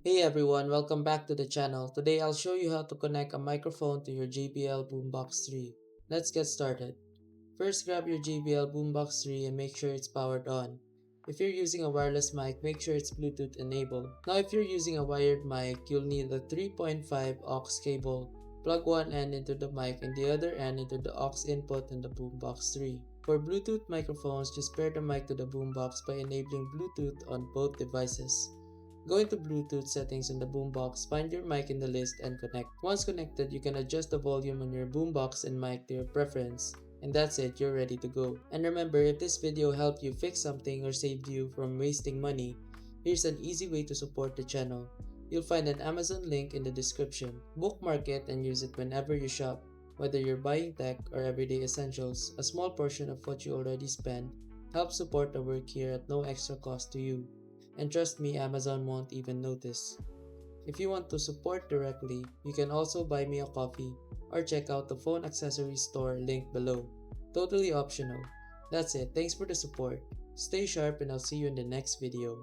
Hey everyone, welcome back to the channel. Today I'll show you how to connect a microphone to your JBL Boombox 3. Let's get started. First, grab your JBL Boombox 3 and make sure it's powered on. If you're using a wireless mic, make sure it's Bluetooth enabled. Now if you're using a wired mic, you'll need a 3.5 aux cable. Plug one end into the mic and the other end into the aux input in the Boombox 3. For Bluetooth microphones, just pair the mic to the boombox by enabling Bluetooth on both devices. Go into Bluetooth settings in the boombox, find your mic in the list, and connect. Once connected, you can adjust the volume on your boombox and mic to your preference. And that's it, you're ready to go. And remember, if this video helped you fix something or saved you from wasting money, here's an easy way to support the channel. You'll find an Amazon link in the description. Bookmark it and use it whenever you shop. Whether you're buying tech or everyday essentials, a small portion of what you already spend helps support the work here at no extra cost to you. And trust me, Amazon won't even notice. If you want to support directly, you can also buy me a coffee or check out the phone accessories store linked below. Totally optional. That's it, thanks for the support. Stay sharp and I'll see you in the next video.